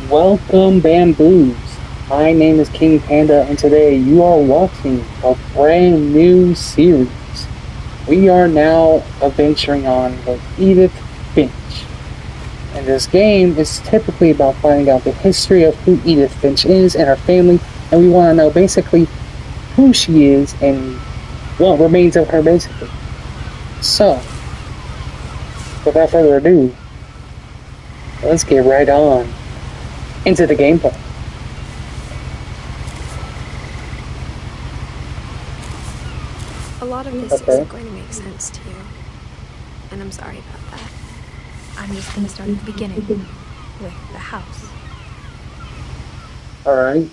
Welcome, Bamboos. My name is King Panda, and today you are watching a brand new series. We are now adventuring on with Edith Finch. And this game is typically about finding out the history of who Edith Finch is and her family, and we want to know basically who she is and what remains of her, basically. So, without further ado, let's get right on into the gameplay. A lot of this isn't going to make sense to you, and I'm sorry about that. I'm just going to start at the beginning, with the house. Alright.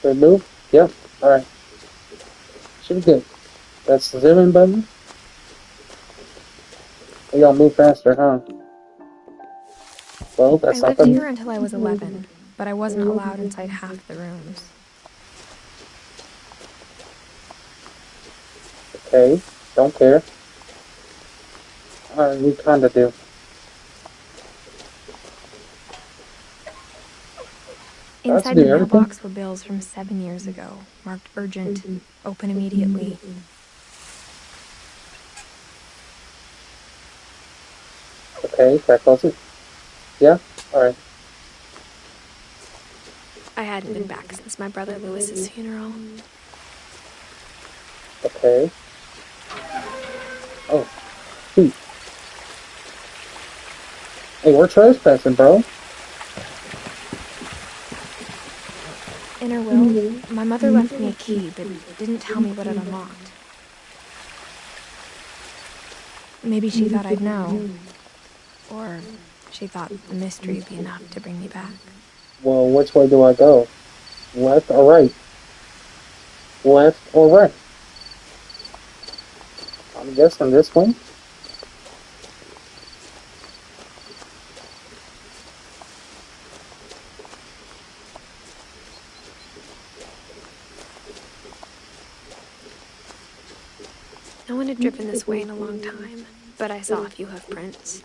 Good move? Yep. Alright. Should be good. That's the zoom in button. We gotta move faster, huh? Well, that's I not lived the... here until I was 11, but I wasn't allowed inside half the rooms. Okay. Don't care. Alright, we kinda do. Inside the mailbox were bills from 7 years ago, marked urgent, open immediately. Okay, can I close it? Yeah? Alright. I hadn't been back since my brother Lewis's funeral. Okay. Oh. Shoot. Hey, we're trespassing, bro. In her will, my mother left me a key, but didn't tell me what it unlocked. Maybe she thought I'd know. Or she thought the mystery would be enough to bring me back. Well, which way do I go? Left or right? Left or right? I'm guessing this way. No one had driven this way in a long time, but I saw a few hoof prints.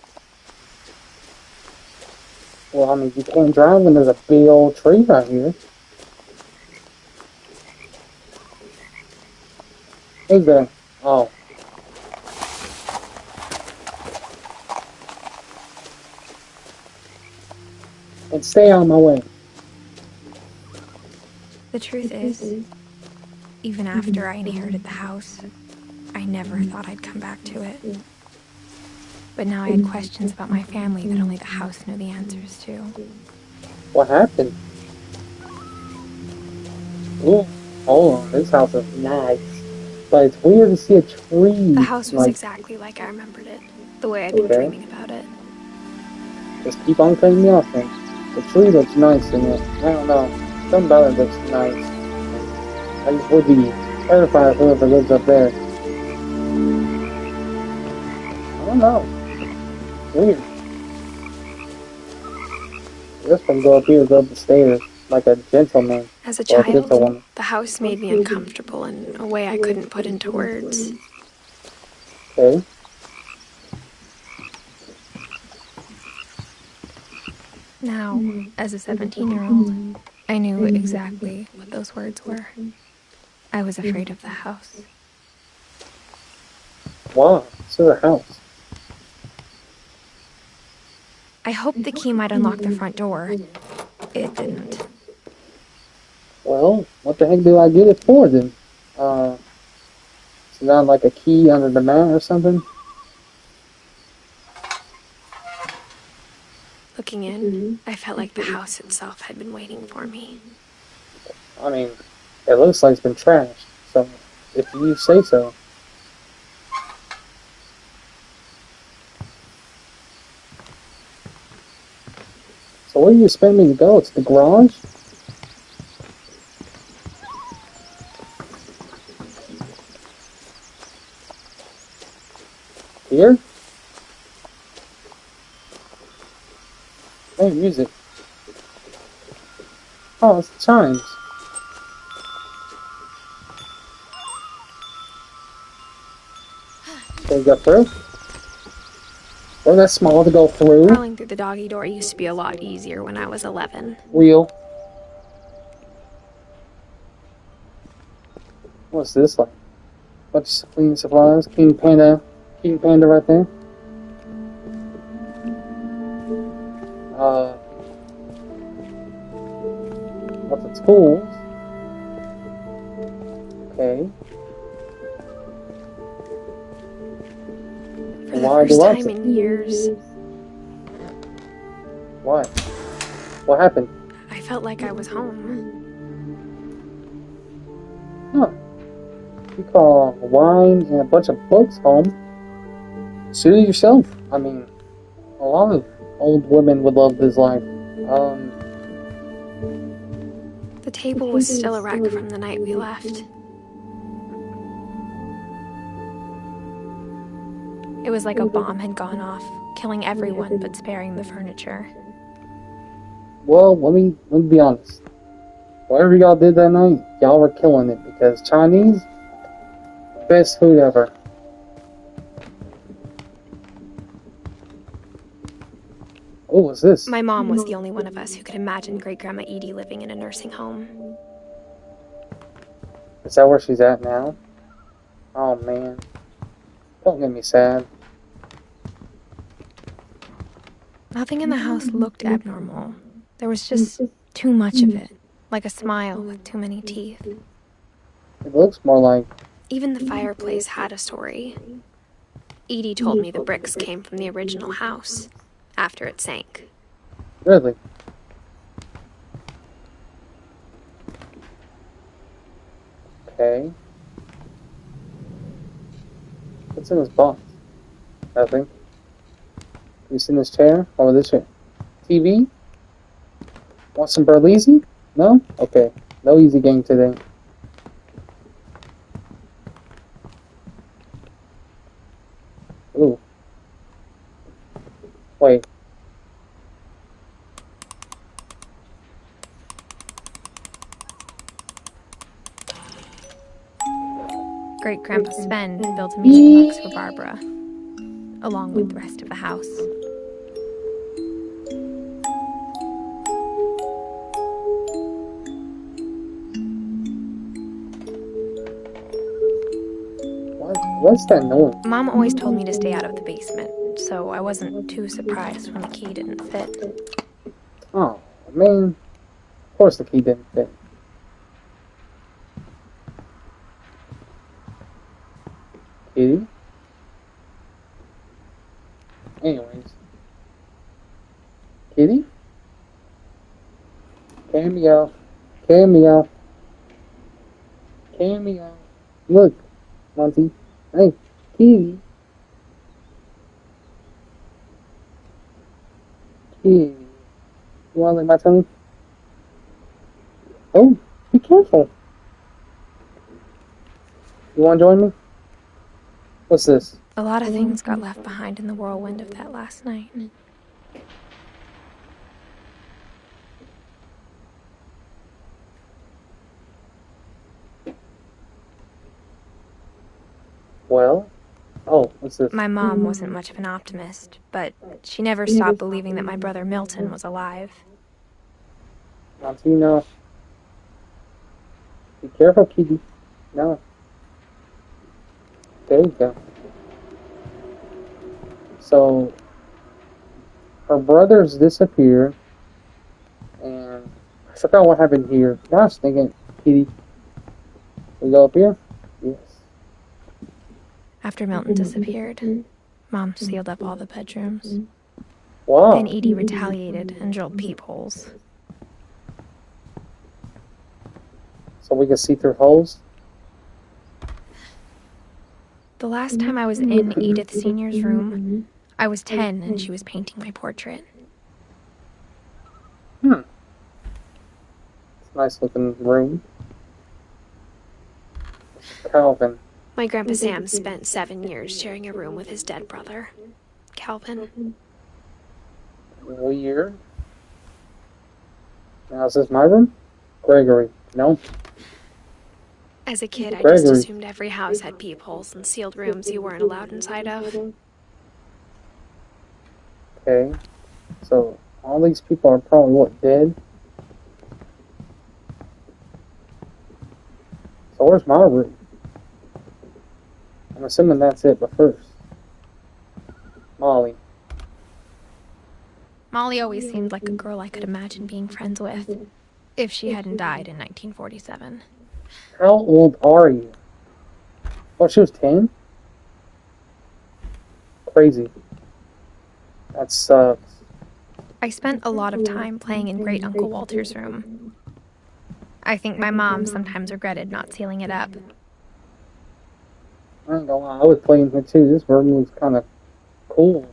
Well, I mean, you can't drive when there's a big old tree right here. Who's there? Oh. And stay out of my way. The truth is, even after I inherited the house, I never thought I'd come back to it. But now I had questions about my family that only the house knew the answers to. What happened? Ooh, hold on, this house is nice. But it's weird to see a tree. The house was exactly like I remembered it, the way I'd been dreaming about it. Just keep on cutting me off then. The tree looks nice in it. I don't know. Something about it looks nice. I just would be terrified of whoever lives up there. I don't know. Weird. This one go up here, go up the stairs like a gentleman. As a child, the house made me uncomfortable in a way I couldn't put into words. Okay. Now, as a 17-year-old, I knew exactly what those words were. I was afraid of the house. Wow, this is a house. I hoped the key might unlock the front door. It didn't. Well, what the heck do I get it for then? It's not like a key under the mat or something? Looking in, I felt like the house itself had been waiting for me. I mean, it looks like it's been trashed, so if you say so. So where do you expect me to go? To the garage? Here? Hey, music. Oh, it's the chimes. Can we get through? Or that small to go through. Crawling through the doggy door used to be a lot easier when I was 11. Real. What's this like? Bunch of cleaning supplies. King Panda right there. Lots of tools. Okay. For the first time in years, Why? What happened? I felt like I was home. Huh. You call wine and a bunch of books home. Suit yourself. I mean, a lot of old women would love this life. The table was still a wreck from the night we left. It was like a bomb had gone off, killing everyone but sparing the furniture. Well, let me be honest. Whatever y'all did that night, y'all were killing it because Chinese, best food ever. Oh, what's this? My mom was the only one of us who could imagine Great-Grandma Edie living in a nursing home. Is that where she's at now? Oh man. Don't get me sad. Nothing in the house looked abnormal. There was just too much of it, like a smile with too many teeth. It looks more like... Even the fireplace had a story. Edie told me the bricks came from the original house, after it sank. Really? Okay. What's in this box? Nothing. You seen this chair? Oh, this chair. TV? Want some Berlizzi? No? Okay. No easy game today. Ooh. Wait. Great-Grandpa Sven built a meeting box for Barbara, along with the rest of the house. What's that noise? Mom always told me to stay out of the basement, so I wasn't too surprised when the key didn't fit. Oh, man. Of course the key didn't fit. Kitty? Anyways. Kitty? Cameo. Cameo. Cameo. Look, Monty. Hey, Kitty. Kitty. You wanna lick my tummy? Oh, be careful. You wanna join me? What's this? A lot of things got left behind in the whirlwind of that last night. Well? Oh, what's this? My mom wasn't much of an optimist, but she never stopped believing that my brother Milton was alive. Monty, no. Be careful, Kitty. No. There you go. So, her brothers disappeared, and I forgot what happened here. Gosh, thinking, Kitty. We go up here? Yes. After Milton disappeared, Mom sealed up all the bedrooms. Wow. Then Edie retaliated and drilled peepholes. So we can see through holes? The last time I was in Edith Sr.'s room, I was 10 and she was painting my portrait. It's a nice looking room. Calvin. My Grandpa Sam spent 7 years sharing a room with his dead brother, Calvin. Weird. Now is this my room? Gregory. No? As a kid, I Gregory. just assumed every house had peepholes and sealed rooms you weren't allowed inside of. Okay. So, all these people are probably, what, dead? So where's my room? I'm assuming that's it, but first. Molly. Molly always seemed like a girl I could imagine being friends with, if she hadn't died in 1947. How old are you? Oh, she was 10? Crazy. That sucks. I spent a lot of time playing in Great Uncle Walter's room. I think my mom sometimes regretted not sealing it up. I ain't gonna lie, I was playing here too. This room was kind of cool.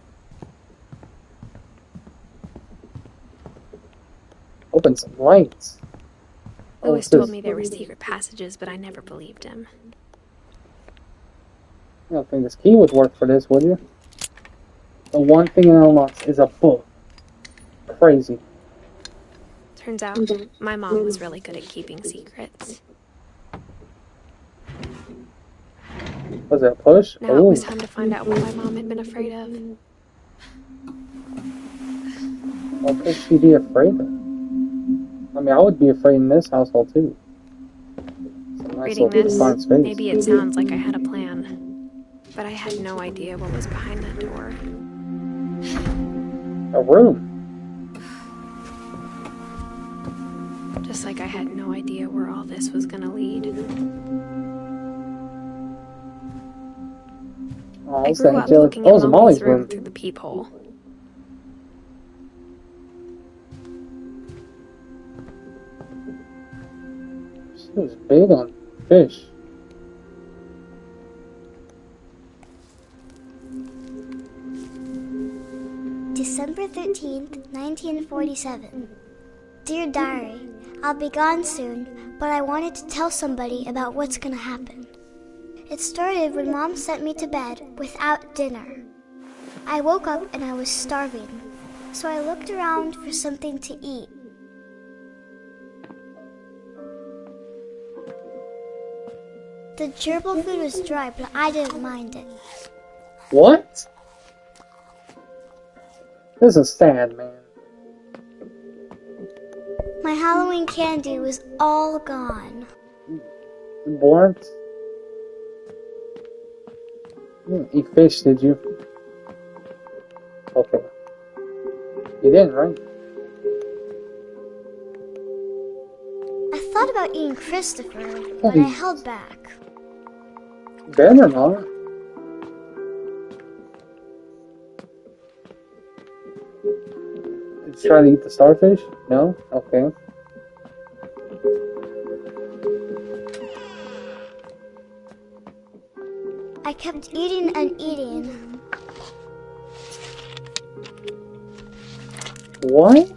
Open some lights. Louis told me there were secret passages, but I never believed him. I don't think this key would work for this, would you? The one thing it unlocks is a book. Crazy. Turns out, my mom was really good at keeping secrets. Was it a push? Now it was time to find out what my mom had been afraid of. What could she be afraid of? I mean, I would be afraid in this household too. Reading this, maybe it sounds like I had a plan. But I had no idea what was behind that door. A room. Just like I had no idea where all this was gonna lead. Oh, I grew up looking at Molly's room through the peephole. She was big on fish. December 13th, 1947. Dear Diary, I'll be gone soon, but I wanted to tell somebody about what's gonna happen. It started when Mom sent me to bed without dinner. I woke up and I was starving, so I looked around for something to eat. The gerbil food was dry, but I didn't mind it. What? This is sad, man. My Halloween candy was all gone. What? You didn't eat fish, did you? Okay. You didn't, right? I thought about eating Christopher, but I held back. Better not. Did you try to eat the starfish? No? Okay. I kept eating and eating. What?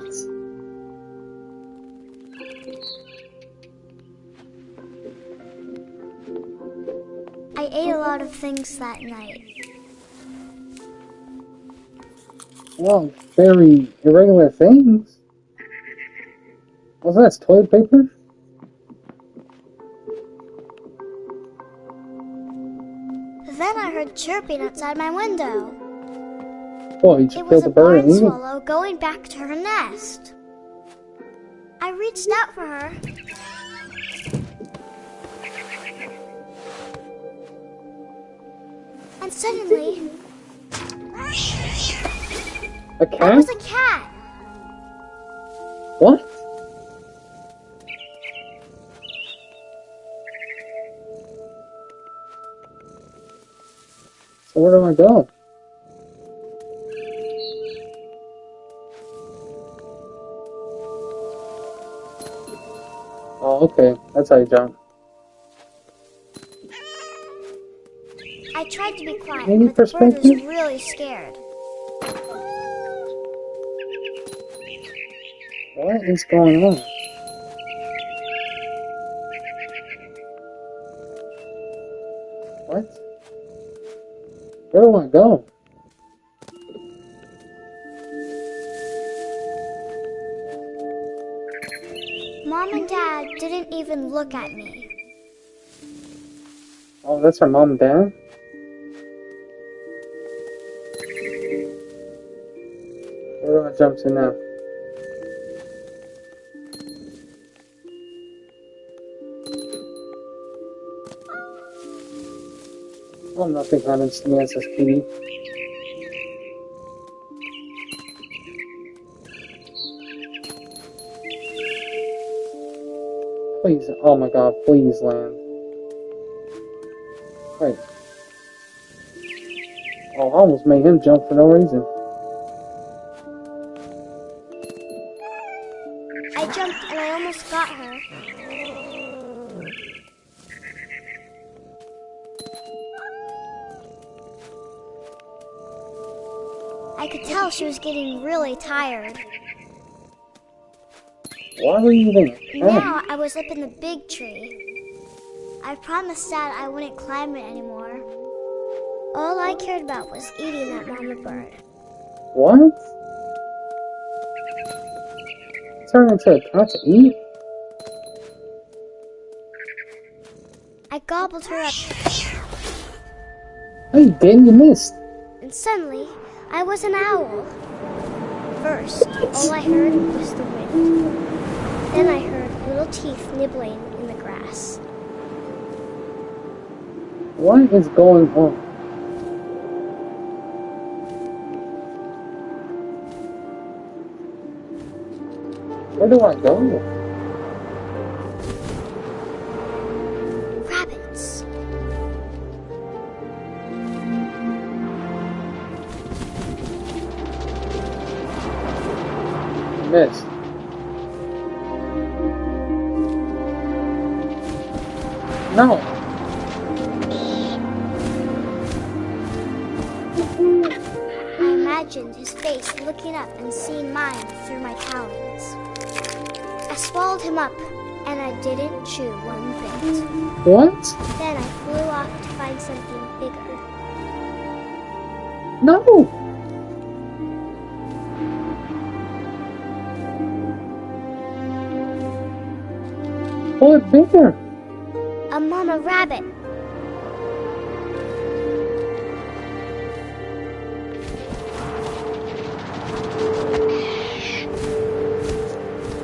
I ate a lot of things that night. Well, very irregular things. What's that? Toilet paper? Then I heard chirping outside my window. What, you just killed the bird and It was eat a it? barn swallow going back to her nest. I reached out for her. And suddenly, A it cat? was a cat. What? So where do I go? Oh, okay. That's how you jump. I tried to be quiet, Any but the bird was perspective? really scared. What is going on? What? Where do I go? Mom and Dad didn't even look at me. Oh, that's our mom and dad? do I jump to now? Oh, nothing happens to me as a kitty. Please, oh my god, please land. Wait. Oh, I almost made him jump for no reason. I jumped and I almost got her. I could tell she was getting really tired. Why were you even Now I was up in the big tree. I promised Dad I wouldn't climb it anymore. All I cared about was eating that mama bird. What? Turn into a cat to eat? I gobbled her up, No, you didn't. You missed. and suddenly I was an owl. First, all I heard was the wind. Then I heard little teeth nibbling in the grass. What is going on? Where do I go? Rabbits. Missed. No. I imagined his face looking up and seeing mine through my talons. I swallowed him up, and I didn't chew one bit. What? Then I flew off to find something bigger. No. Pull it bigger. A mama rabbit.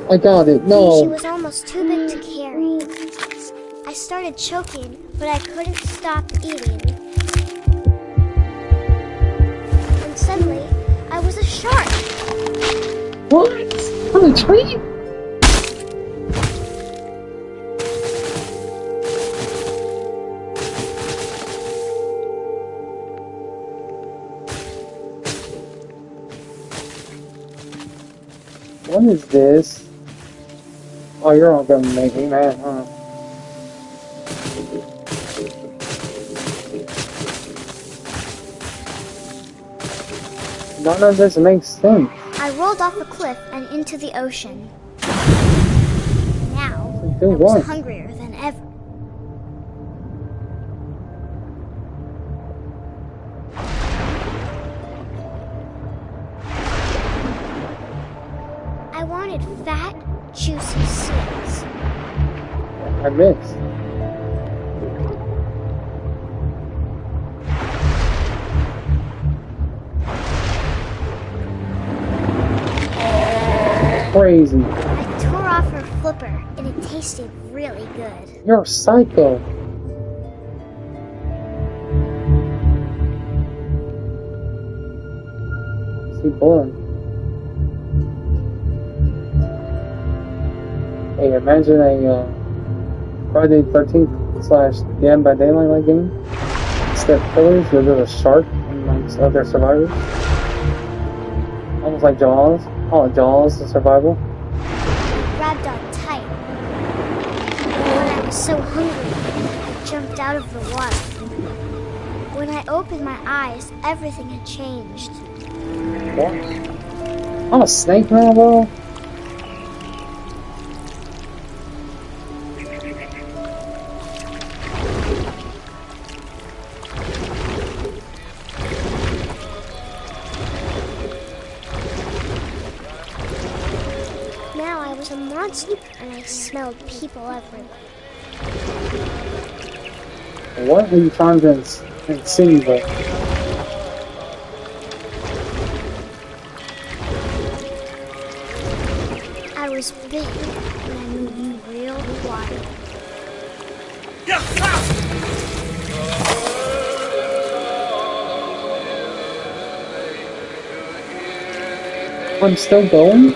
I got it. She No. was almost too big to carry. I started choking, but I couldn't stop eating. And suddenly, I was a shark. What? On a tree? What is this? Oh, you're all gonna make me mad, huh? None of this makes sense. I rolled off a cliff and into the ocean. Now, Do I what? was hungrier than ever. I wanted fat, juicy seals. I missed. Crazy. I tore off her flipper, and it tasted really good. You're a psycho. See blood. Hey, imagine a Friday 13th slash Dead by Daylight like game. Instead of pillars, there's a shark amongst other survivors. Almost like Jaws. Oh, Jaws, the survival. Grabbed on tight. When I was so hungry, I jumped out of the water. When I opened my eyes, everything had changed. What? I'm a snake now, bro. Now I was a monster, and I smelled people everywhere. What are you trying to insinuate? I was big and I moved real quiet. I'm still going?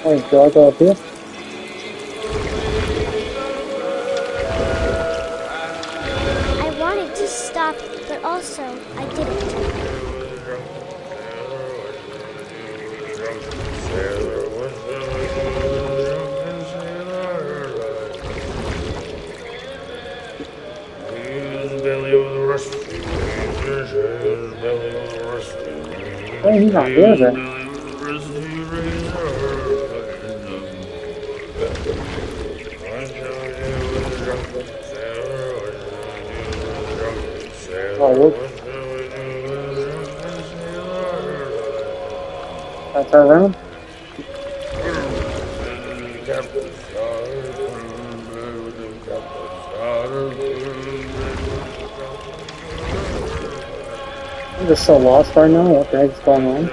Wait, do I go up here? I wanted to stop, but also I didn't. Oh, he's not here then. Oh, whoops. Can I turn around? I'm just so lost right now. What the heck's going on?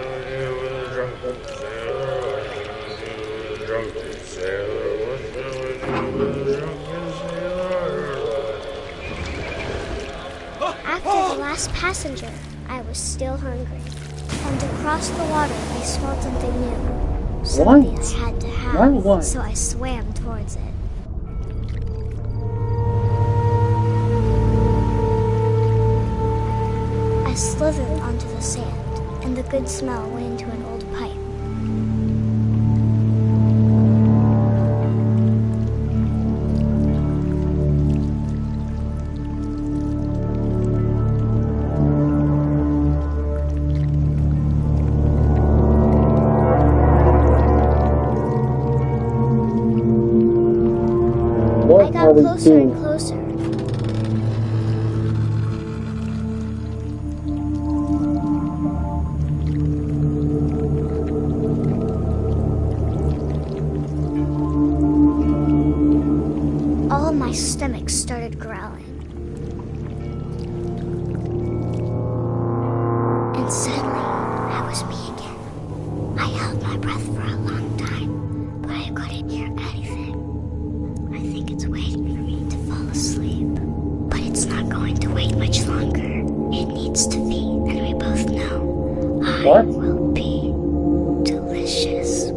After the last passenger, I was still hungry. And across the water, I smelled something new. Something I had to have, What? so I swam towards it. I slithered onto the sand, and the good smell went into an old pipe. I got closer and closer. All my stomach started growling. And suddenly, I was me again. I held my breath for a long time, but I couldn't hear anything. I think it's waiting for me to fall asleep. But it's not going to wait much longer. It needs to be, and we both know. I will be delicious.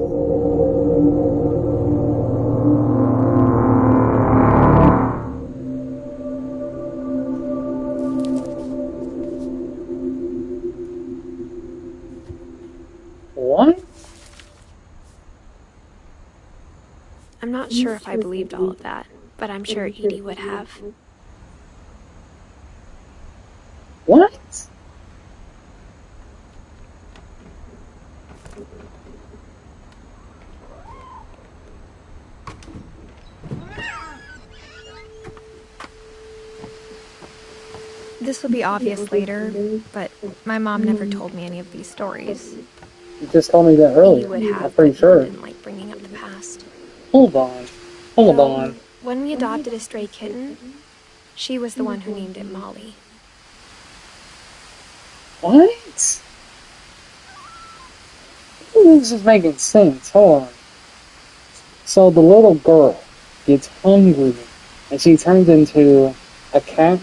What? I'm not sure if I believed all of that, but I'm sure Edie would have. What? This will be obvious later, but my mom never told me any of these stories. You just told me that Edie earlier. would I'm have, pretty but sure. Mom didn't like bringing up the past. Hold on. Hold on. When we adopted a stray kitten, she was the one who named it Molly. What? This is making sense. Hold on. So the little girl gets hungry and she turns into a cat.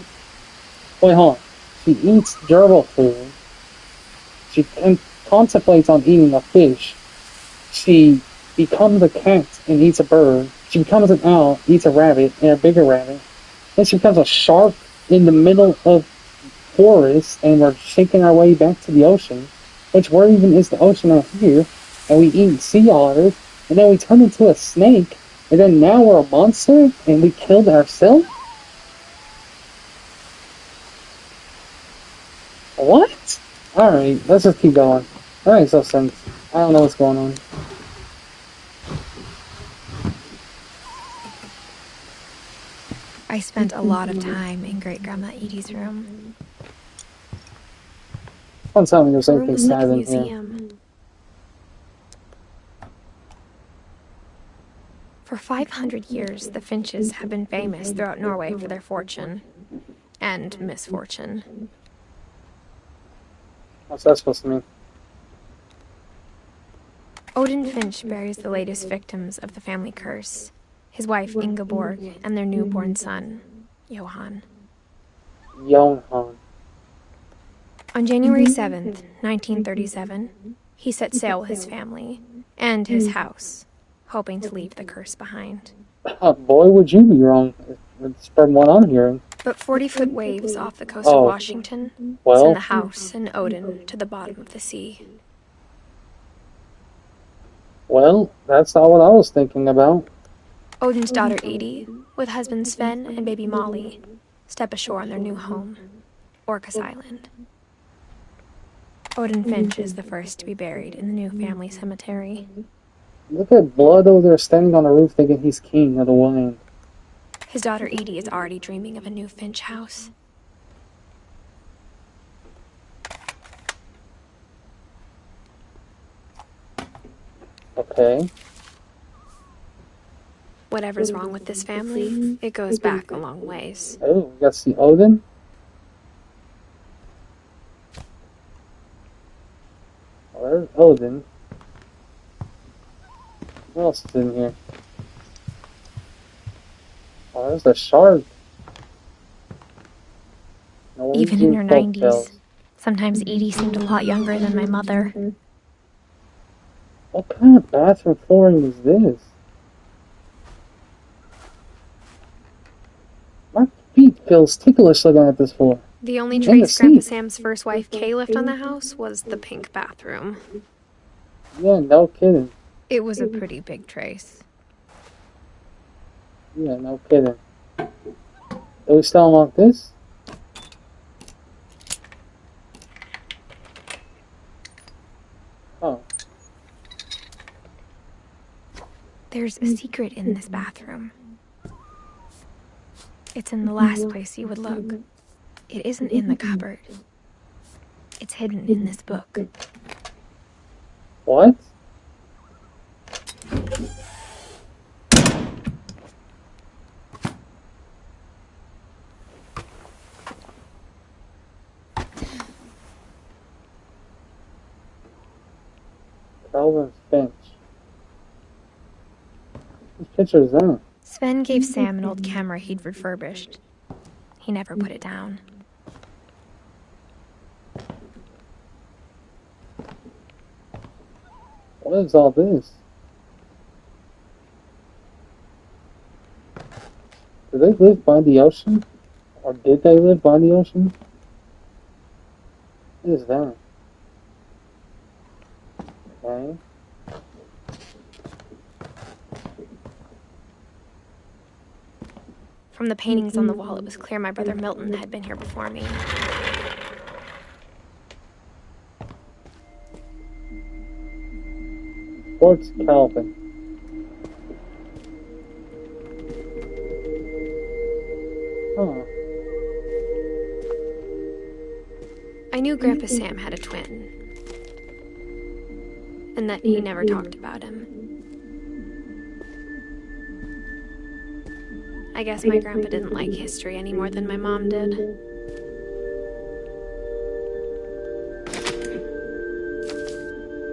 Wait, hold on. She eats gerbil food. She contemplates on eating a fish. She becomes a cat and eats a bird. She becomes an owl, eats a rabbit and a bigger rabbit. Then she becomes a shark in the middle of forest, and we're shaking our way back to the ocean. Which where even is the ocean out here? And we eat sea otters, and then we turn into a snake, and then now we're a monster, and we killed ourselves? What? Alright, let's just keep going. That makes no sense. I don't know what's going on. I spent a lot of time in Great-Grandma Edie's room. Don't tell me there's The anything room's like sad a in here. museum. For 500 years, the Finches have been famous throughout Norway for their fortune and misfortune. What's that supposed to mean? Odin Finch buries the latest victims of the family curse, his wife Ingeborg and their newborn son, Johann. Johann. On January 7th, 1937, he set sail with his family and his house, hoping to leave the curse behind. Boy, would you be wrong. It's from what I'm hearing. But 40-foot waves off the coast of Washington send the house and Odin to the bottom of the sea. Well, that's not what I was thinking about. Odin's daughter Edie, with husband Sven and baby Molly, step ashore on their new home, Orcas Island. Odin Finch is the first to be buried in the new family cemetery. Look at Blood over there standing on the roof thinking he's king of the land. His daughter Edie is already dreaming of a new Finch house. Okay. Whatever's wrong with this family, it goes back a long ways. Oh, we got to see Odin. Well, there's Odin. What else is in here? Oh, there's a shark. Even in her 90s, sometimes Edie seemed a lot younger than my mother. What kind of bathroom flooring is this? My feet feels ticklish looking at this floor. The only trace Grandpa Sam's first wife Kay left on the house was the pink bathroom. Yeah, no kidding. It was a pretty big trace. Yeah, no kidding. Do we still unlock this? Oh. There's a secret in this bathroom. It's in the last place you would look. It isn't in the cupboard. It's hidden in this book. What? Calvin Finch. Whose picture is that? Sven gave Sam an old camera he'd refurbished. He never put it down. What is all this? Do they live by the ocean? Or did they live by the ocean? What is that? Okay. From the paintings on the wall, it was clear my brother Milton had been here before me. Sports Calvin. Huh. I knew Grandpa Sam had a twin, and that he never talked about him. I guess my grandpa didn't like history any more than my mom did.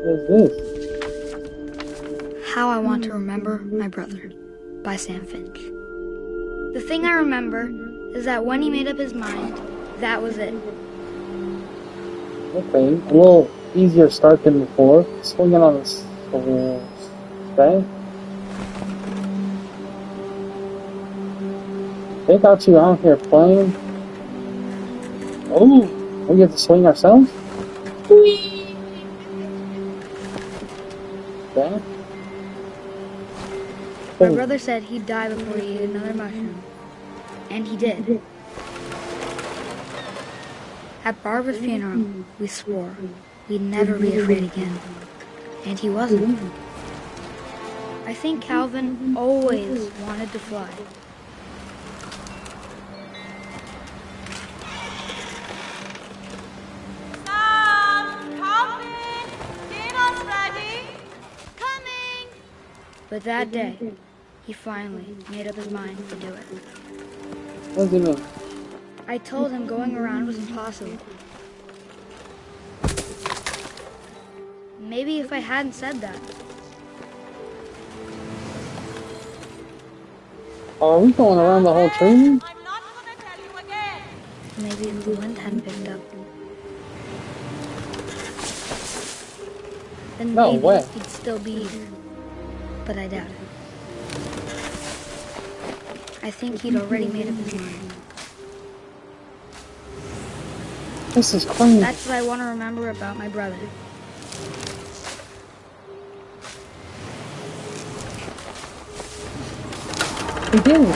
What is this? How I Want to Remember My Brother by Sam Finch. The thing I remember is that when he made up his mind, that was it. Okay, a little easier start than before. Swinging on this. Okay. They got you out here playing. Oh, we get to swing ourselves? Whee! Okay. My brother said he'd die before he ate another mushroom. And he did. At Barbara's funeral, we swore we'd never be afraid again. And he wasn't. I think Calvin always wanted to fly. But that day, he finally made up his mind to do it. What does he mean? I told him going around was impossible. Maybe if I hadn't said that. Are we going around the whole tree? I'm not gonna tell you again. Maybe if the wind hadn't picked up. Then No maybe way. he'd still be here. But I doubt it. I think he'd already made up his mind. This is crazy. That's what I want to remember about my brother. He did it.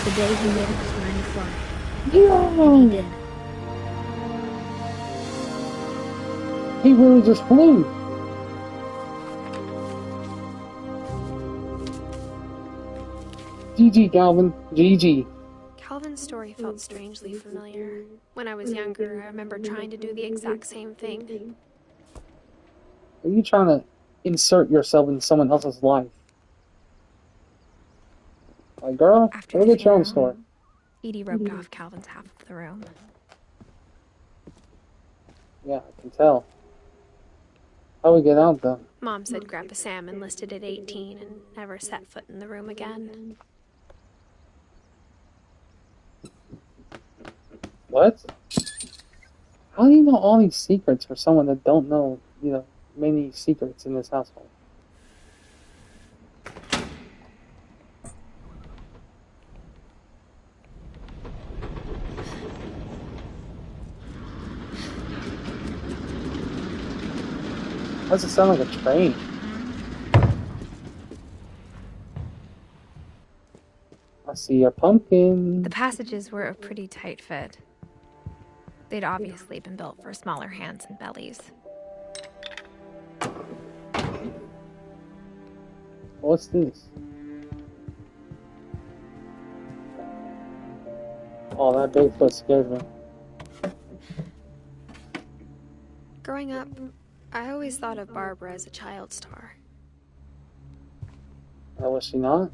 The day he made up his mind to fly. Yo! He did. He really just flew. GG, Calvin. GG. Calvin's story felt strangely familiar. When I was younger, I remember trying to do the exact same thing. Are you trying to insert yourself in someone else's life? Like, girl, After look the at your own funeral, story. Edie roped off Calvin's half of the room. Yeah, I can tell. How we get out, though? Mom said Grandpa Sam enlisted at 18 and never set foot in the room again. What? How do you know all these secrets for someone that don't know, many secrets in this household? Why does it sound like a train? I see a pumpkin. The passages were a pretty tight fit. They'd obviously been built for smaller hands and bellies. What's this? Oh, that Bigfoot scared me. Growing up, I always thought of Barbara as a child star. Oh, was she not?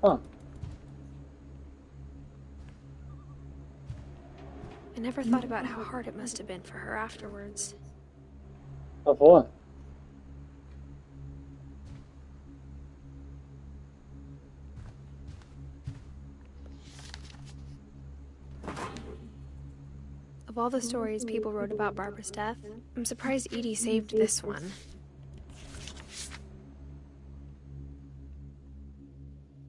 Huh. I never thought about how hard it must have been for her afterwards. Of what? Of all the stories people wrote about Barbara's death, I'm surprised Edie saved this one.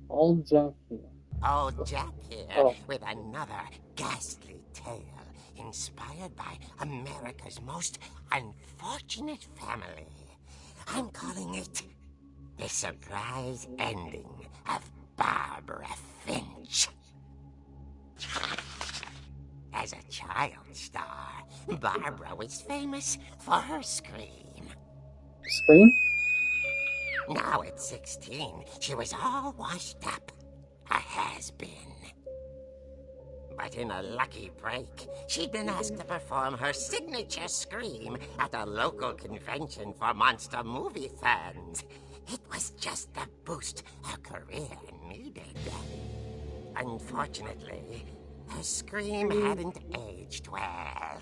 Old Jack here. Old Jack here with another ghastly tale inspired by America's most unfortunate family. I'm calling it The Surprise Ending of Barbara Finch. As a child star, Barbara was famous for her scream. Scream? Now at 16, she was all washed up. A has-been. But in a lucky break, she'd been asked to perform her signature scream at a local convention for monster movie fans. It was just the boost her career needed. Unfortunately, her scream hadn't aged well.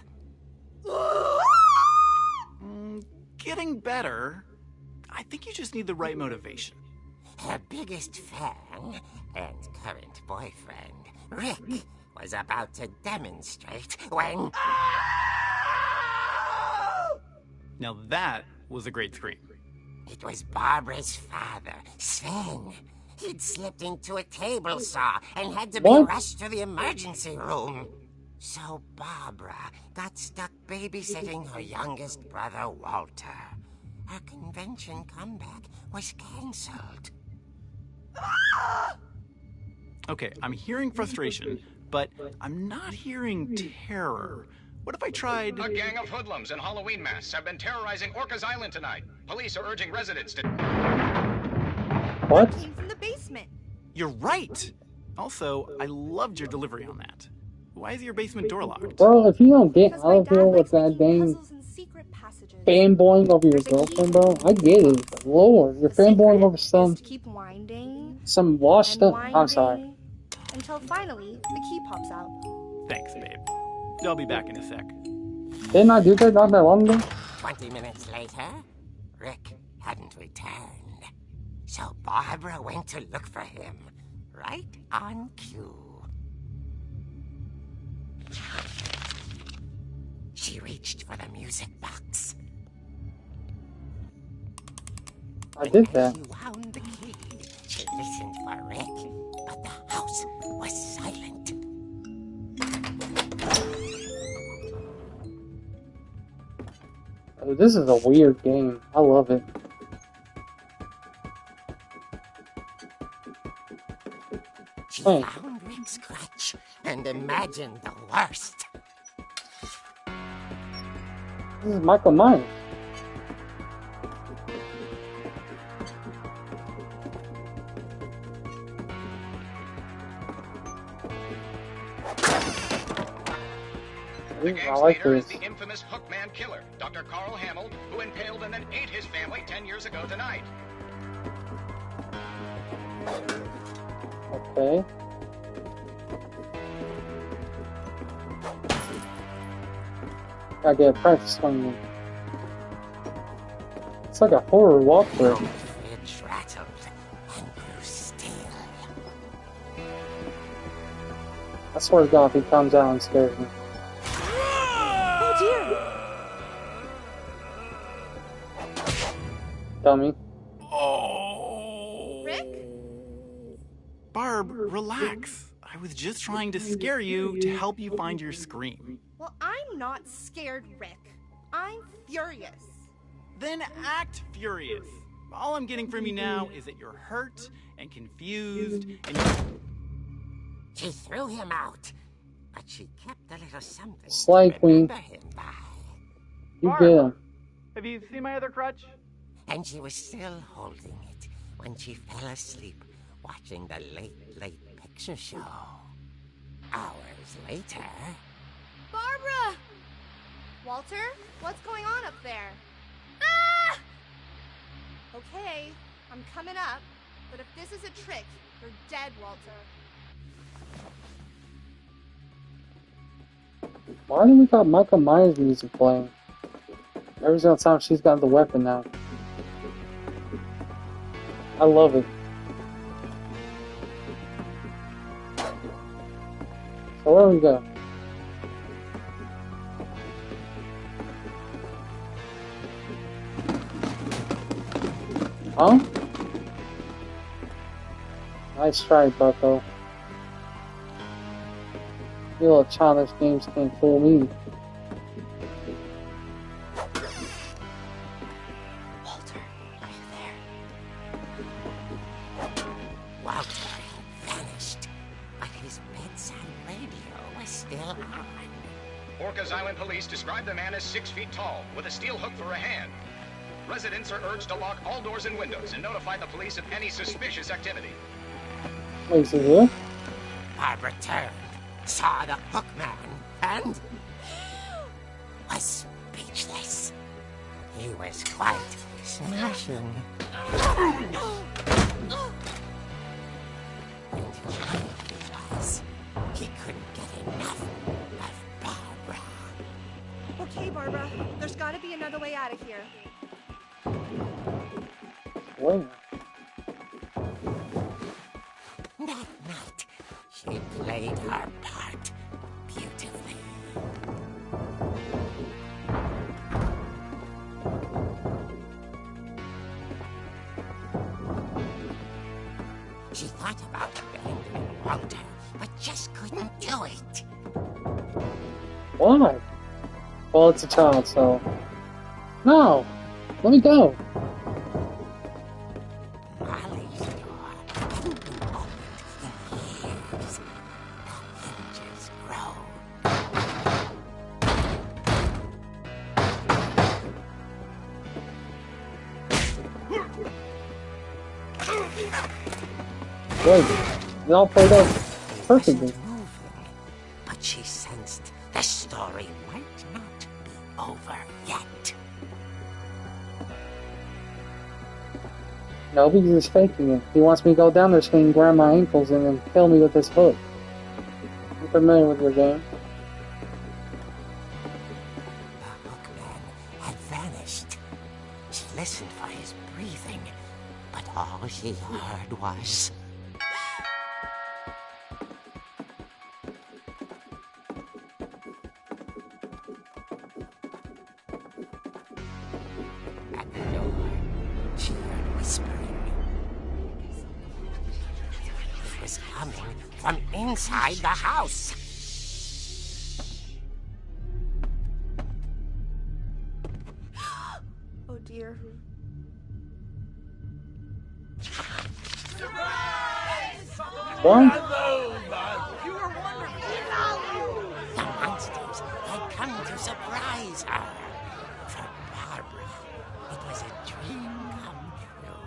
Getting better. I think you just need the right motivation. Her biggest fan and current boyfriend, Rick, was about to demonstrate when... Now that was a great scream. It was Barbara's father, Sven. He'd slipped into a table saw and had to be rushed to the emergency room. So Barbara got stuck babysitting her youngest brother, Walter. Her convention comeback was cancelled. Okay, I'm hearing frustration, but I'm not hearing terror. What if I tried... A gang of hoodlums in Halloween masks have been terrorizing Orcas Island tonight. Police are urging residents to... What? Came from the basement. You're right! Also, I loved your delivery on that. Why is your basement door locked? Bro, if you don't get Because out my of dad here with likes that making dang puzzles and secret passages. fanboying over your There's a key girlfriend, bro, I get it. But Lord, you're The fanboying secret over is some to keep winding washed and up. I'm sorry. winding until finally the key pops out. Thanks, babe. I'll be back in a sec. Didn't I do that not that long ago? 20 minutes later, Rick hadn't returned. So Barbara went to look for him, right on cue. She reached for the music box. I did that. She wound the key. She listened for Rick, but the house was silent. Oh, this is a weird game. I love it. She Hey. found Rick's crutch and imagined the worst. This is Michael Myers. The I gang's like leader is this. the infamous Hookman killer, Dr. Carl Hamill, who impaled and then ate his family 10 years ago tonight. Okay. Gotta get practice on me. It's like a horror walkthrough. The fridge rattled and grew still. I swear to God, if he comes out and scares me. Oh dear! Dummy. Oh. Rick? Barb, relax. I was just trying to scare you to help you find your scream. Well, I'm not scared, Rick. I'm furious. Then act furious. All I'm getting from you now is that you're hurt and confused and She threw him out, but she kept a little something Slay to Queen. remember him by. You get him. Have you seen my other crutch? And she was still holding it when she fell asleep watching the late picture show. Hours later... Barbara! Walter, what's going on up there? Ah! Okay, I'm coming up, but if this is a trick, you're dead, Walter. Why do we got Michael Myers music playing? Every single time she's got the weapon now. I love it. So where we go? Huh? Nice try, Bucko. Your little childish games can't fool me. Walter, are you there? Walter had vanished, but his bedside radio was still on. Orcas Island police describe the man as 6 feet tall, with a steel hook for a hand. Residents are urged to lock all doors and windows and notify the police of any suspicious activity. Wait, is he here? Barbara turned, saw the hook man, and was speechless. He was quite smashing. And he couldn't get enough of Barbara. Okay, Barbara, there's gotta be another way out of here. Wait. That night, she played her part beautifully. She thought about abandoning Walter, but just couldn't do it. Why? Well, it's a child, so... No! Let me go! Molly's door hadn't been opened in years. The hinges groaned. Wait. It all played out perfectly. Wasn't moving, but she sensed the story might not be over yet. No, because he's faking it. He wants me to go down there so he can grab my ankles and then kill me with his hook. I'm familiar with your game. she heard was... At the door, she heard whispering. It was coming from inside the house. Oh dear. What? The monsters had come to surprise her. For Barbara, it was a dream come true.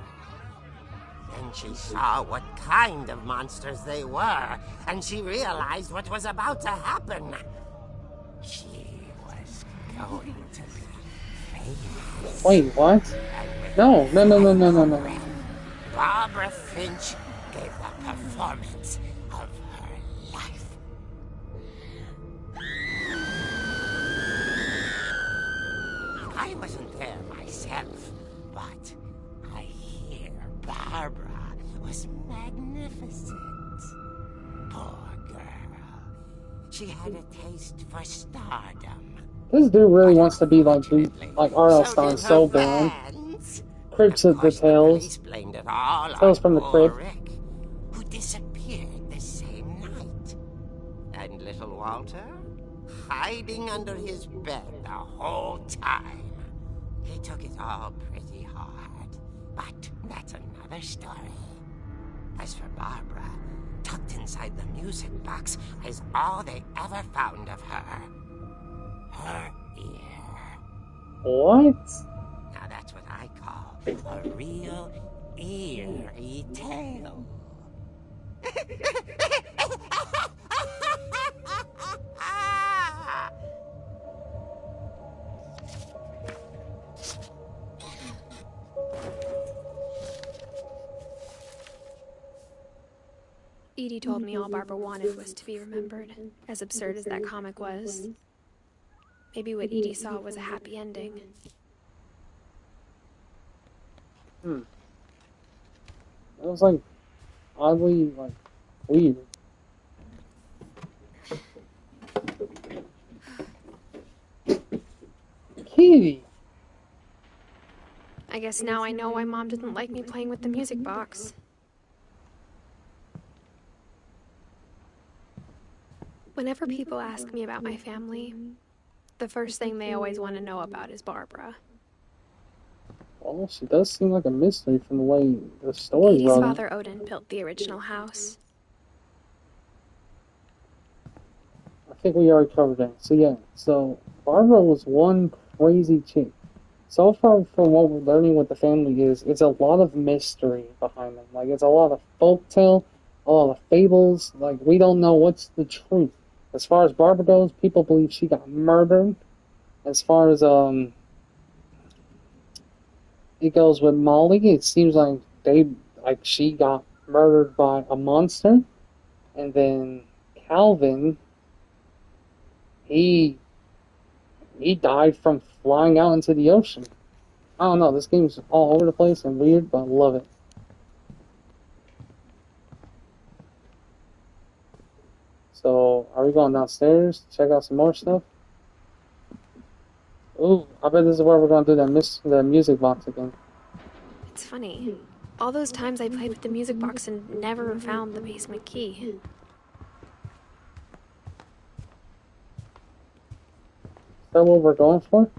Then she saw what kind of monsters they were, and she realized what was about to happen. She was going to be famous. Wait, what? No. Barbara Finch gave the performance of her life. I wasn't there myself, but I hear Barbara was magnificent. Poor girl. She had a taste for stardom. This dude really wants to be like R.L. Stein so did her bad. fans. Crypts of the course, Tales. police blamed it all Tales on from the poor Crypt. Rick, who disappeared the same night. And little Walter, hiding under his bed the whole time. He took it all pretty hard, but that's another story. As for Barbara, tucked inside the music box is all they ever found of her. Her ear. What? Now that's what I call a real eerie tale. Edie told me all Barbara wanted was to be remembered, as absurd as that comic was. Maybe what Edie saw was a happy ending. It was like oddly weird. Kitty. I guess now I know why Mom didn't like me playing with the music box. Whenever people ask me about my family, the first thing they always want to know about is Barbara. Well, she does seem like a mystery from the way the story Edie's runs. father, Odin, built the original house. I think we already covered that. So yeah, so Barbara was one crazy chick. So far from what we're learning with the family is, it's a lot of mystery behind them. Like, it's a lot of folktale, a lot of fables. Like, we don't know what's the truth. As far as Barbara goes, people believe she got murdered. As far as, it goes with Molly, it seems like she got murdered by a monster. And then Calvin, he died from flying out into the ocean. I don't know, this game's all over the place and weird, but I love it. So, are we going downstairs to check out some more stuff? Ooh, I bet this is where we're going to do the music box again. It's funny. All those times I played with the music box and never found the basement key. Is that what we're going for?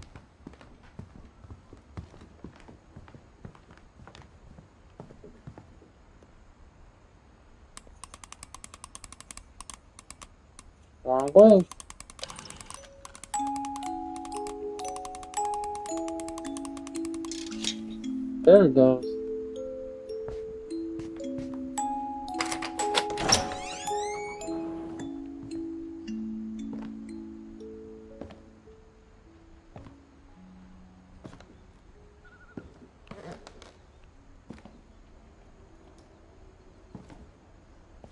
Wrong way. There it goes.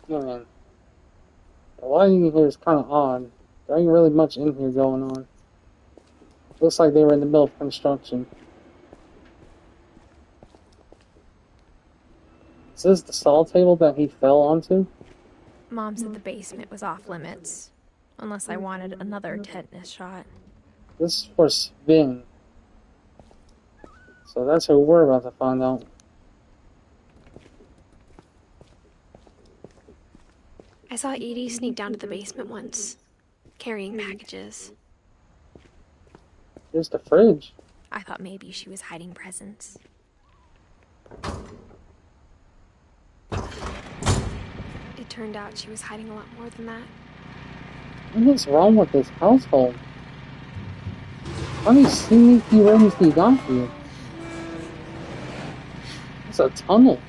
Yeah, man. The lighting in here is kind of odd. There ain't really much in here going on. Looks like they were in the middle of construction. Is this the saw table that he fell onto? Mom said the basement was off limits, unless I wanted another tetanus shot. This is for Sven. So that's who we're about to find out. I saw Edie sneak down to the basement once, carrying packages. Here's the fridge. I thought maybe she was hiding presents. It turned out she was hiding a lot more than that. What's wrong with this household? How many sneaky rooms do you got here? It's a tunnel.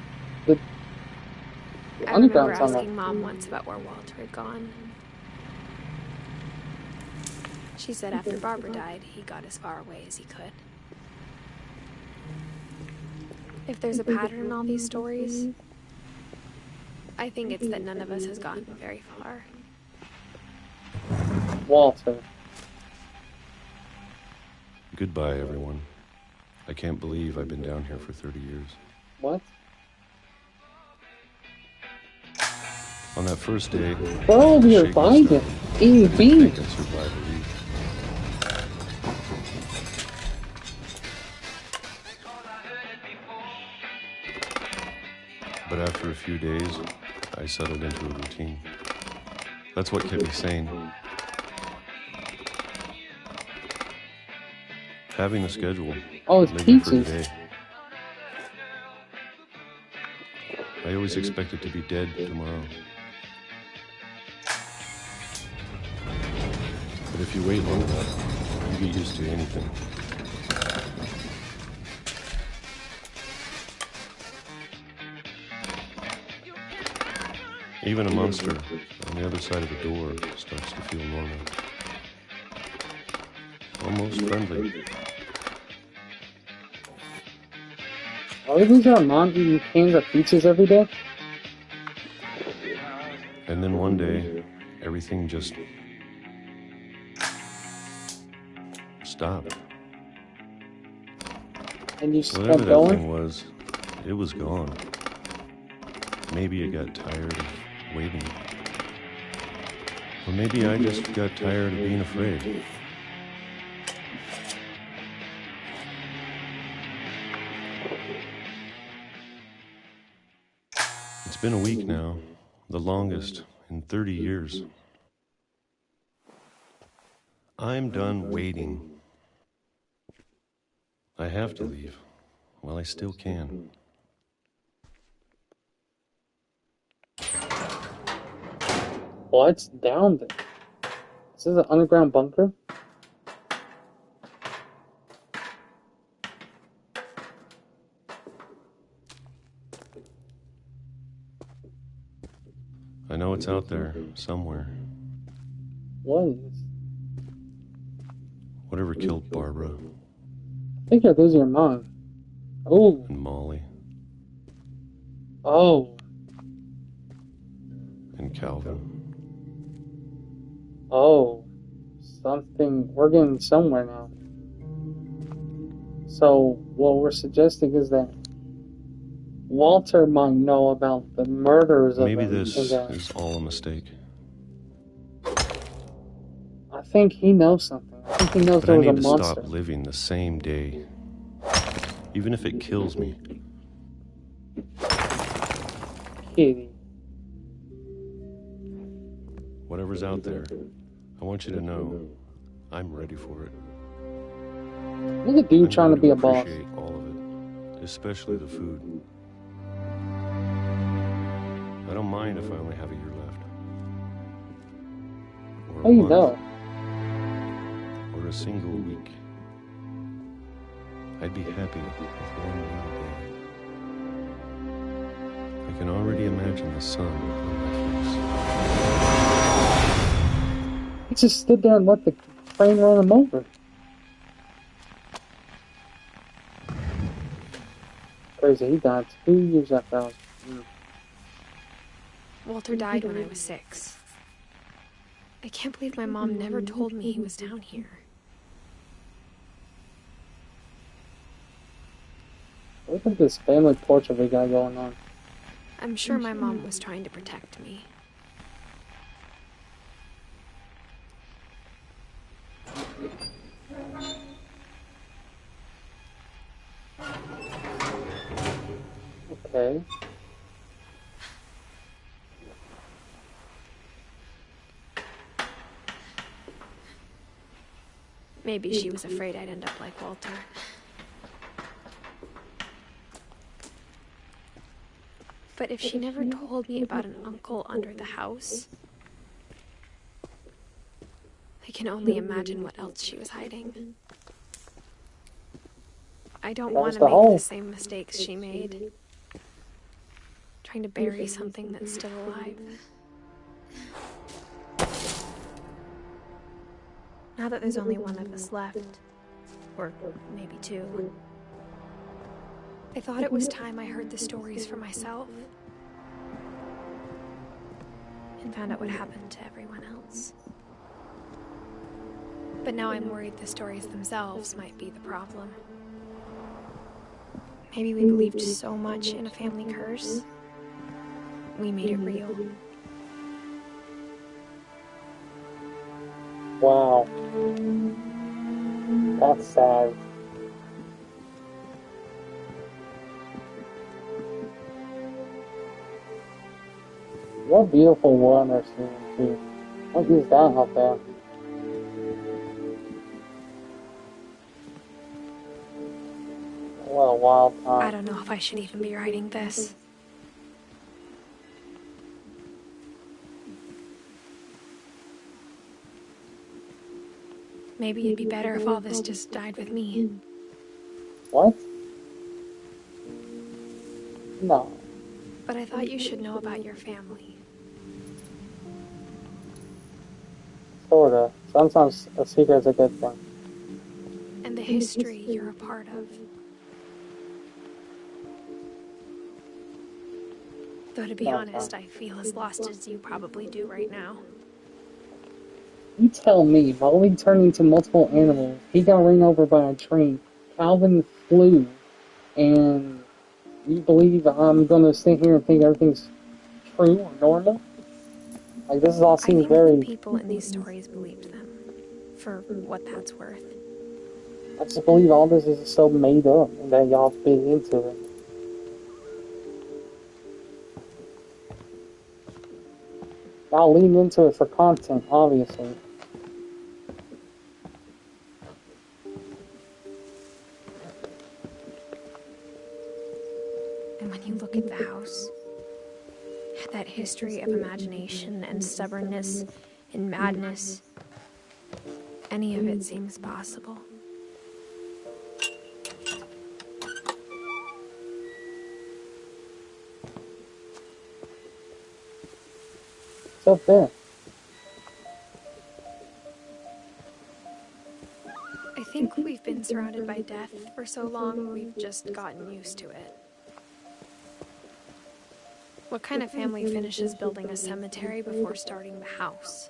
The I underground remember tunnel. asking Mom once about where Walter had gone. She said after Barbara died, he got as far away as he could. If there's a pattern in all these stories, I think it's that none of us has gotten very far. Walter. Goodbye, everyone. I can't believe I've been down here for 30 years. What? On that first day, Bro, you're vibing. Eating I beans. can survive a week. But after a few days, I settled into a routine. That's what kept me sane. Having a schedule. Oh, it's living for pizzas. today. I always expected to be dead tomorrow. But if you wait long enough, you get used to anything. Even a monster on the other side of the door starts to feel normal. Almost friendly. Are we losing our mom eating cans of peaches every day? And then one day, everything just stopped. And you just Whatever kept that going? thing was, it was gone. Maybe it got tired of waiting. Or maybe I just got tired of being afraid. It's been a week now, the longest in 30 years. I'm done waiting. I have to leave while I still can. What's down there? Is this an underground bunker? I know it's out there, somewhere. What is this? Whatever killed Barbara I think you're losing your mind. Oh, and Molly oh, and Calvin. oh. Something. We're getting somewhere now. So, what we're suggesting is that Walter might know about the murders of Maybe them. this is all a mistake. I think he knows something. I think he knows But there I was a need to monster. stop living the same day. Even if it kills me. Kitty. Whatever's out there, I want you to know I'm ready for it. Look at dude I'm trying to going be a boss. appreciate all of it, especially the food. I don't mind if I only have a year left. Or a How you month, know? or a single week. I'd be happy with one more day. I can already imagine the sun on my face. He just stood there and let the train run him over. Crazy, he died 2 years after I was. Walter died when I was 6. I can't believe my mom never told me he was down here. Look at this family portrait we got going on. I'm sure my mom was trying to protect me. Okay. Maybe she was afraid I'd end up like Walter. But if she never told me about an uncle under the house, I can only imagine what else she was hiding. I don't want to make the same mistakes she made. Trying to bury something that's still alive. Now that there's only one of us left, or maybe two, I thought it was time I heard the stories for myself and found out what happened to everyone else. But now I'm worried the stories themselves might be the problem. Maybe we believed so much in a family curse, we made it real. Wow. That's sad. What beautiful water scene too. What is that out there? What a wild time. I don't know if I should even be writing this. Maybe it'd be better if all this just died with me. What? No. But I thought you should know about your family. Sorta. Sometimes a secret's a good thing. And the history you're a part of. Though to be honest, I feel as lost as you probably do right now. You tell me, Molly turned into multiple animals, he got run over by a train, Calvin flew, and you believe I'm gonna sit here and think everything's true or normal? Like, this all seems very... the people in these stories believed them, for what that's worth. I just believe all this is so made up, and that y'all fit into it. I'll lean into it for content, obviously. And when you look at the house, that history of imagination and stubbornness and madness, any of it seems possible. It's up there. I think we've been surrounded by death for so long, we've just gotten used to it. What kind of family finishes building a cemetery before starting the house?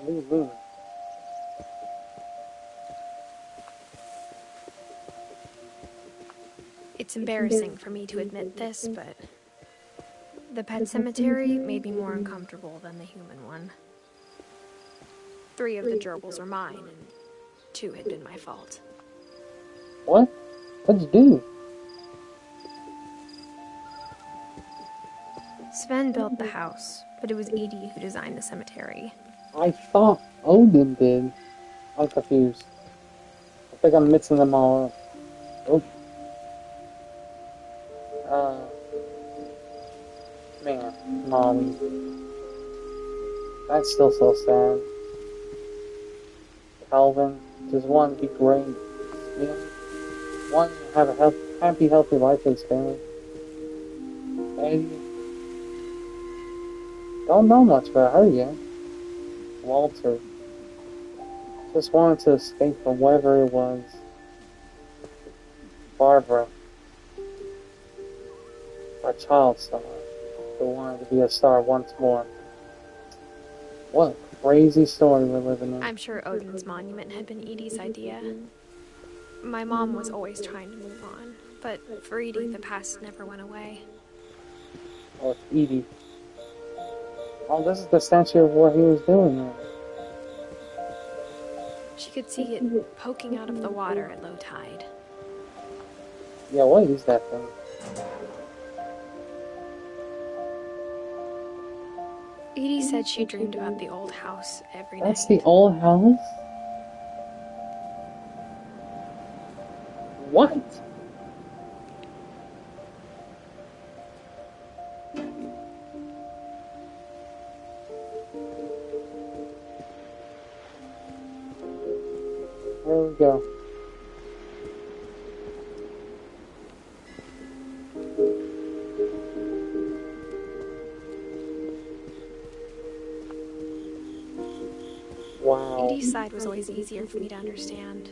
Mm-hmm. It's embarrassing for me to admit this, but the pet cemetery made me more uncomfortable than the human one. 3 of the gerbils are mine, and 2 had been my fault. What? What'd you do? Sven built the house, but it was Edie who designed the cemetery. I thought Odin did. I'm confused. I think I'm mixing them all up. Oh. Man, Molly. That's still so sad. Calvin, just want to be great. You know? Want to have a happy, healthy life with his family. Eddie. Don't know much about her yet. Walter. Just wanted to escape from whatever it was. Barbara. Our child star. Who wanted to be a star once more. What a crazy story we're living in. I'm sure Odin's monument had been Edie's idea. My mom was always trying to move on, But for Edie, the past never went away. Oh, it's Edie. Oh, this is the statue of what he was doing there. She could see it poking out of the water at low tide. Yeah, what is that thing? Edie said she dreamed about the old house every night. That's the old house? What? There we go. Wow. Edie's side was always easier for me to understand.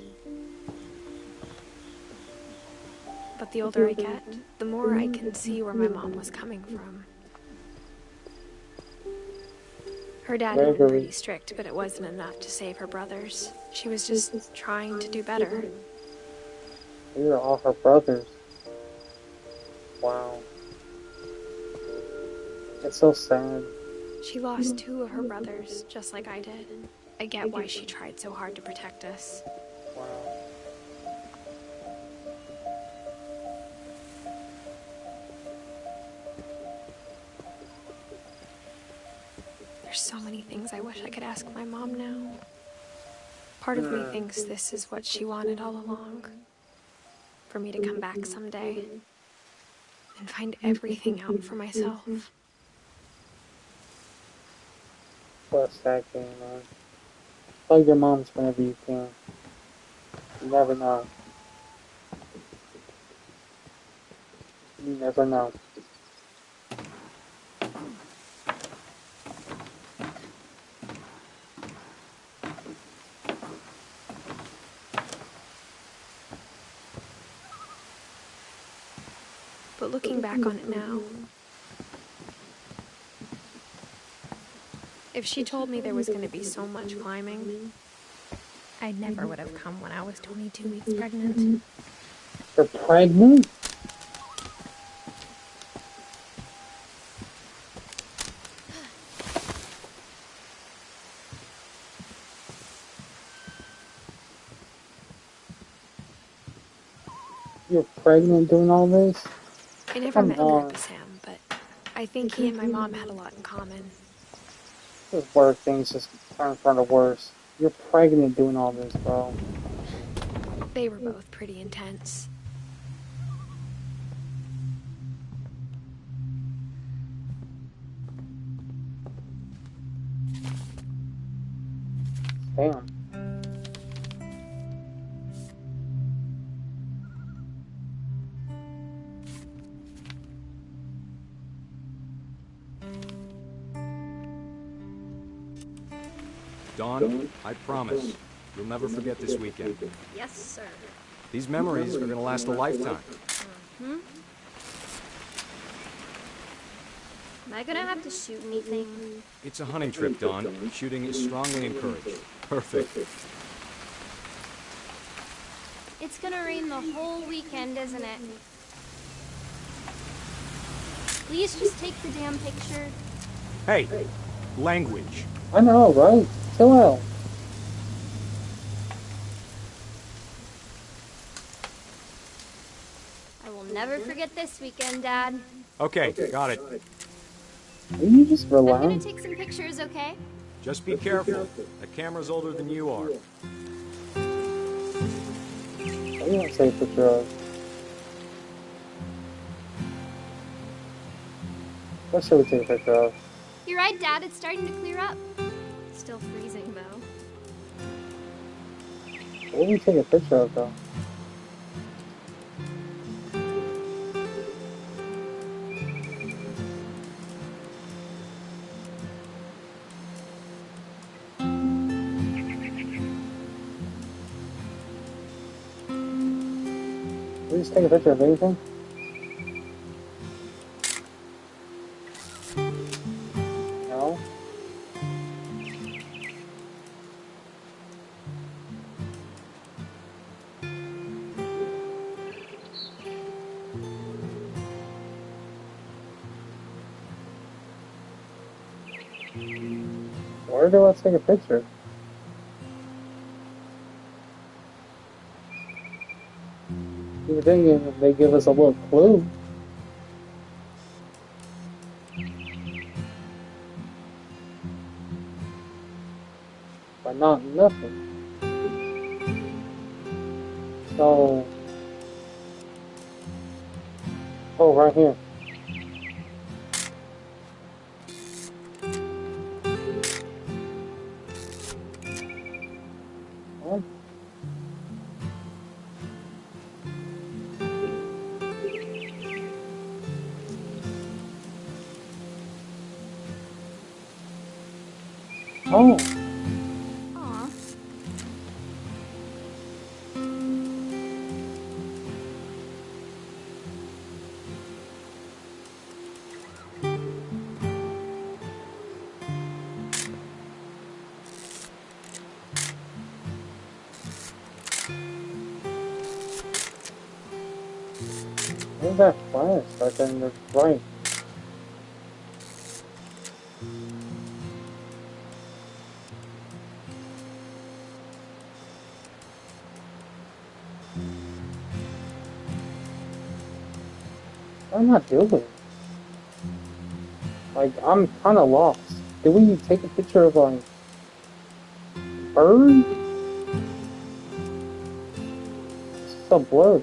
But the older I get, the more I can see where my mom was coming from. Her dad had been pretty strict, but it wasn't enough to save her brothers. She was just trying to do better. These are all her brothers. Wow. It's so sad. She lost 2 of her brothers, just like I did. I get why she tried so hard to protect us. Wow. There's so many things I wish I could ask my mom now. Part of me thinks this is what she wanted all along. For me to come back someday and find everything out for myself. What a sad game, man. Plug your moms whenever you can. You never know. You never know. But looking back on it now, if she told me there was going to be so much climbing, I never would have come when I was 22 weeks pregnant. You're pregnant? You're pregnant doing all this? I never met Grandpa Sam, but I think he and my mom had a lot in common. Those worse things just turn from the worst. You're pregnant doing all this, bro. They were both pretty intense. Damn. Dawn, I promise, you'll never forget this weekend. Yes, sir. These memories are gonna last a lifetime. Hmm? Am I gonna have to shoot anything? It's a hunting trip, Dawn. Shooting is strongly encouraged. Perfect. It's gonna rain the whole weekend, isn't it? Please just take the damn picture. Hey, language. I know, right? Chill out. I will never forget this weekend, Dad. Okay, got it. Are you just I'm gonna relax? take some pictures, okay? Just be careful. The camera's older than you are. What do you want to say, picture of? What should we take a picture of? You're right, Dad. It's starting to clear up. Still freezing, though. What do we take a picture of, though? We just take a picture of anything? No? Where do I take a picture? You would think if they give us a little clue. But not nothing. So, oh, right here. What? Oh. Aw. Where's that flash? Right there in the right. What am I doing? Like, I'm kind of lost. Did we take a picture of, like, bird? It's so blurry.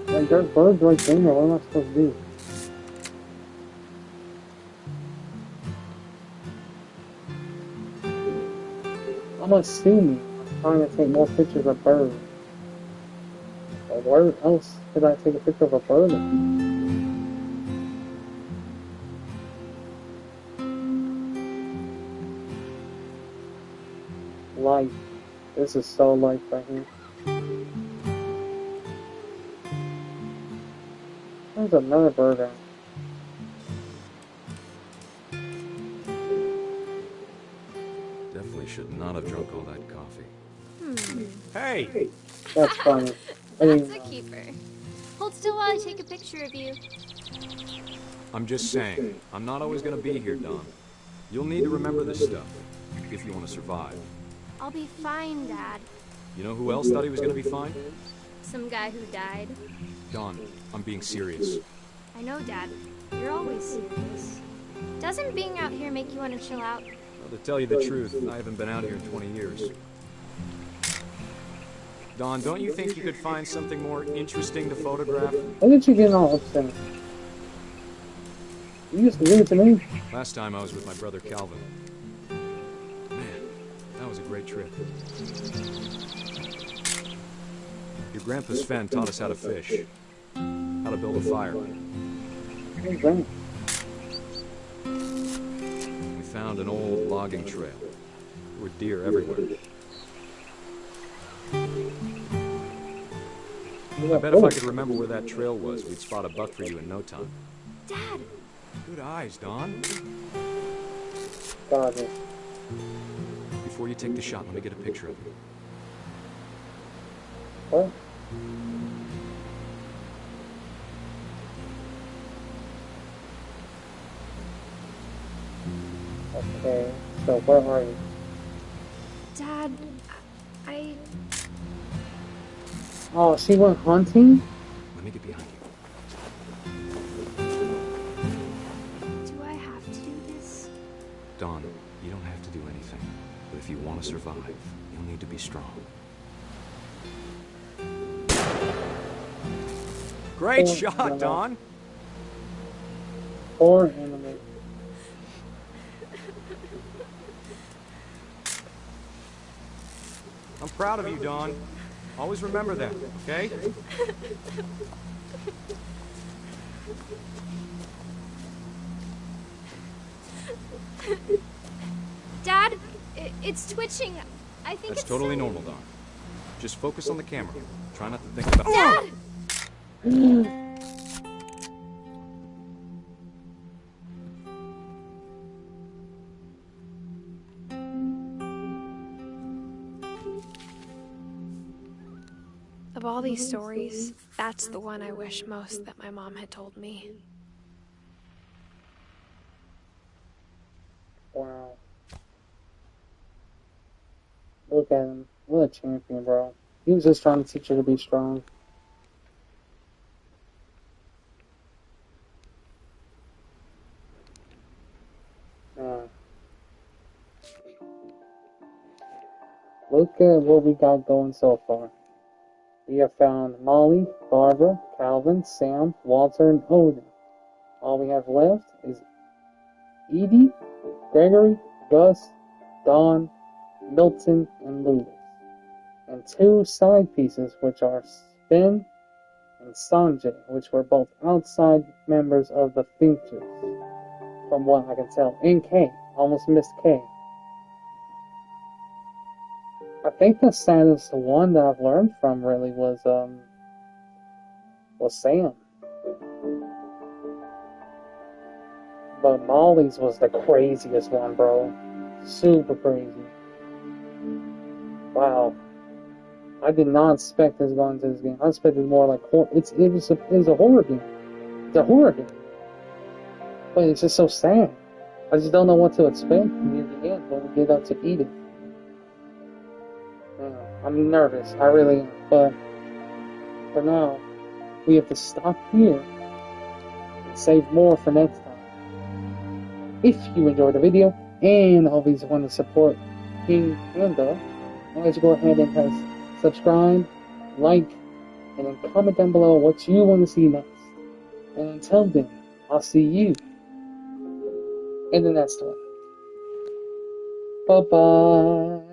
Like, there's birds right there. What am I supposed to do? I'm assuming I'm trying to take more pictures of birds. But where else could I take a picture of a bird? Life. This is so life right here. There's another bird out. Definitely should not have drunk all that coffee. Hey! That's funny. I mean, That's a keeper. Hold still while I take a picture of you. I'm just saying, I'm not always gonna be here, Don. You'll need to remember this stuff, if you want to survive. I'll be fine, Dad. You know who else thought he was gonna be fine? Some guy who died. Don, I'm being serious. I know, Dad. You're always serious. Doesn't being out here make you want to chill out? Well, to tell you the truth, I haven't been out here in 20 years. Don, don't you think you could find something more interesting to photograph? why did you get all upset? You just gave it to me. Last time I was with my brother Calvin. Man, that was a great trip. Your grandpa Sven taught us how to fish, how to build a fire. What's that? We found an old logging trail. There were deer everywhere. I bet if I could remember where that trail was, we'd spot a buck for you in no time. Dad! Good eyes, Don. Got it. Before you take the shot, let me get a picture of you. What? Okay, so where are you? Dad, I... Oh, she went hunting? Let me get behind you. Do I have to do this? Don, you don't have to do anything. But if you want to survive, you'll need to be strong. Great shot, Don! Poor animal. I'm proud of you, Don. Always remember that, okay? Dad, it's twitching. I think That's it's totally silly. normal, Don. Just focus on the camera. Try not to think about... Dad! Of all these stories, that's the one I wish most that my mom had told me. Wow. Look at him. What a champion, bro. He was just trying to teach her to be strong. Look at what we got going so far. We have found Molly, Barbara, Calvin, Sam, Walter, and Odin. All we have left is Edie, Gregory, Gus, Don, Milton, and Louis. And two side pieces, which are Sven and Sanjay, which were both outside members of the Finches, from what I can tell. And Kay, almost missed Kay. I think the saddest one that I've learned from really was Sam. But Molly's was the craziest one, bro. Super crazy. Wow. I did not expect this going into this game. I expected more like it was a horror game. It's a horror game. But it's just so sad. I just don't know what to expect near the end when we get up to Edith. I'm nervous, I really am, but for now, we have to stop here and save more for next time. If you enjoyed the video, and always want to support King Panda, why don't you go ahead and press subscribe, like, and then comment down below what you want to see next. And until then, I'll see you in the next one. Bye-bye.